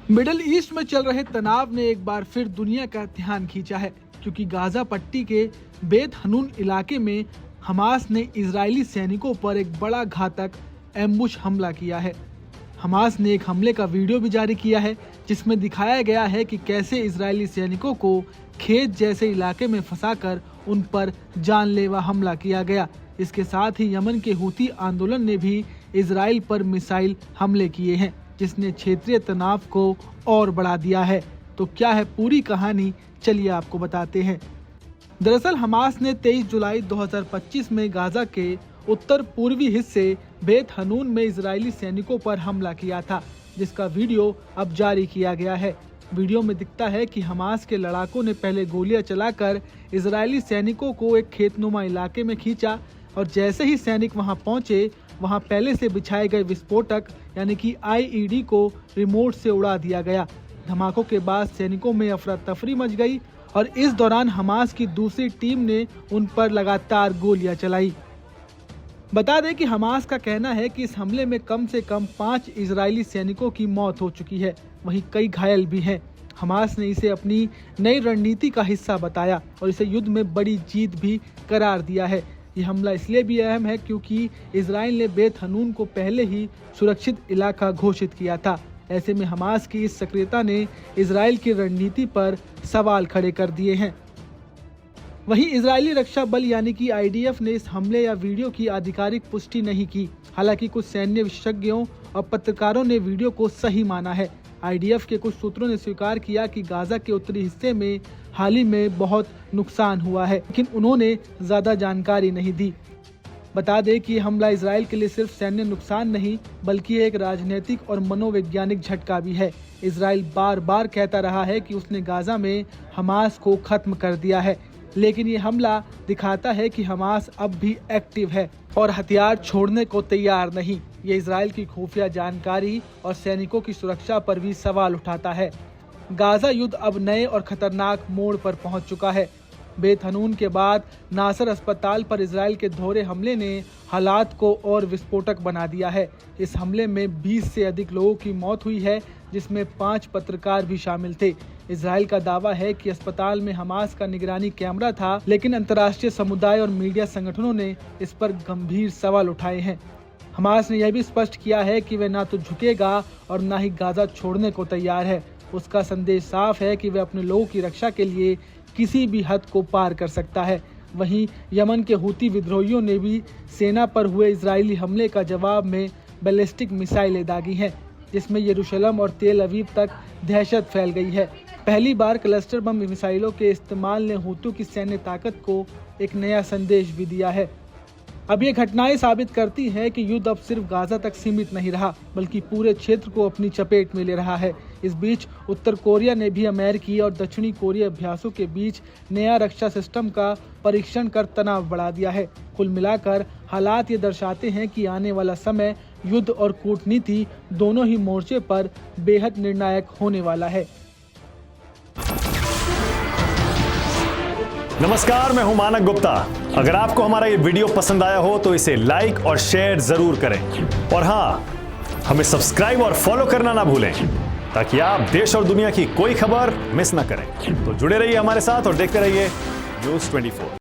Middle east में चल रहे तनाव ने एक बार फिर दुनिया का ध्यान खींचा है, क्योंकि गाजा पट्टी के बेत हनून इलाके में हमास ने इजरायली सैनिकों पर एक बड़ा घातक एम्बुश हमला किया है। हमास ने एक हमले का वीडियो भी जारी किया है, जिसमें दिखाया गया है कि कैसे इजरायली सैनिकों को खेत जैसे इलाके में फंसाकर उन पर जानलेवा हमला किया गया। इसके साथ ही यमन के हूती आंदोलन ने भी इजराइल पर मिसाइल हमले किए हैं, जिसने क्षेत्रीय तनाव को और बढ़ा दिया है। तो क्या है पूरी कहानी, चलिए आपको बताते हैं। दरअसल हमास ने 23 जुलाई 2025 में गाजा के उत्तर पूर्वी हिस्से बेत हनून में इजरायली सैनिकों पर हमला किया था, जिसका वीडियो अब जारी किया गया है। वीडियो में दिखता है कि हमास के लड़ाकों ने पहले गोलियां चलाकर इजरायली सैनिकों को एक खेतनुमा इलाके में खींचा और जैसे ही सैनिक वहां पहुंचे, वहां पहले से बिछाए गए विस्फोटक यानी कि IED को रिमोट से उड़ा दिया गया। धमाकों के बाद सैनिकों में अफरा तफरी मच गई और इस दौरान हमास की दूसरी टीम ने उन पर लगातार गोलियां चलाई। बता दें कि हमास का कहना है कि इस हमले में कम से कम 5 इजरायली सैनिकों की मौत हो चुकी है, वहीं कई घायल भी हैं। हमास ने इसे अपनी नई रणनीति का हिस्सा बताया और इसे युद्ध में बड़ी जीत भी करार दिया है। ये हमला इसलिए भी अहम है क्योंकि इजराइल ने बेत हनून को पहले ही सुरक्षित इलाका घोषित किया था। ऐसे में हमास की इस सक्रियता ने इजराइल की रणनीति पर सवाल खड़े कर दिए हैं। वहीं इजरायली रक्षा बल यानी कि IDF ने इस हमले या वीडियो की आधिकारिक पुष्टि नहीं की। हालांकि कुछ सैन्य विशेषज्ञों और पत्रकारों ने वीडियो को सही माना है। IDF के कुछ सूत्रों ने स्वीकार किया कि गाजा के उत्तरी हिस्से में हाल ही में बहुत नुकसान हुआ है, लेकिन उन्होंने ज्यादा जानकारी नहीं दी। बता दें कि हमला इजराइल के लिए सिर्फ सैन्य नुकसान नहीं, बल्कि एक राजनीतिक और मनोवैज्ञानिक झटका भी है। इजराइल बार बार कहता रहा है कि उसने गाजा में हमास को खत्म कर दिया है, लेकिन ये हमला दिखाता है कि हमास अब भी एक्टिव है और हथियार छोड़ने को तैयार नहीं। ये इजराइल की खुफिया जानकारी और सैनिकों की सुरक्षा पर भी सवाल उठाता है। गाजा युद्ध अब नए और खतरनाक मोड़ पर पहुंच चुका है। बेत हनून के बाद नासर अस्पताल पर इजराइल के दोहरे हमले ने हालात को और विस्फोटक बना दिया है। इस हमले में 20 से अधिक लोगों की मौत हुई है, जिसमें 5 पत्रकार भी शामिल थे। इजराइल का दावा है कि अस्पताल में हमास का निगरानी कैमरा था, लेकिन अंतर्राष्ट्रीय समुदाय और मीडिया संगठनों ने इस पर गंभीर सवाल उठाए हैं। हमास ने यह भी स्पष्ट किया है कि वह ना तो झुकेगा और ना ही गाजा छोड़ने को तैयार है। उसका संदेश साफ है कि वह अपने लोगों की रक्षा के लिए किसी भी हद को पार कर सकता है। वहीं यमन के हूती विद्रोहियों ने भी सेना पर हुए इजरायली हमले का जवाब में बैलिस्टिक मिसाइलें दागी हैं, जिसमें यरूशलेम और तेल अवीव तक दहशत फैल गई है। पहली बार क्लस्टर बम मिसाइलों के इस्तेमाल ने हूतियों की सैन्य ताकत को एक नया संदेश भी दिया है। अब ये घटनाएं साबित करती हैं कि युद्ध अब सिर्फ गाजा तक सीमित नहीं रहा, बल्कि पूरे क्षेत्र को अपनी चपेट में ले रहा है। इस बीच उत्तर कोरिया ने भी अमेरिकी और दक्षिणी कोरिया अभ्यासों के बीच नया रक्षा सिस्टम का परीक्षण कर तनाव बढ़ा दिया है। कुल मिलाकर हालात ये दर्शाते हैं कि आने वाला समय युद्ध और कूटनीति दोनों ही मोर्चे पर बेहद निर्णायक होने वाला है। नमस्कार, मैं हूं मानक गुप्ता। अगर आपको हमारा ये वीडियो पसंद आया हो तो इसे लाइक और शेयर जरूर करें और हाँ, हमें सब्सक्राइब और फॉलो करना ना भूलें, ताकि आप देश और दुनिया की कोई खबर मिस ना करें। तो जुड़े रहिए हमारे साथ और देखते रहिए News 24।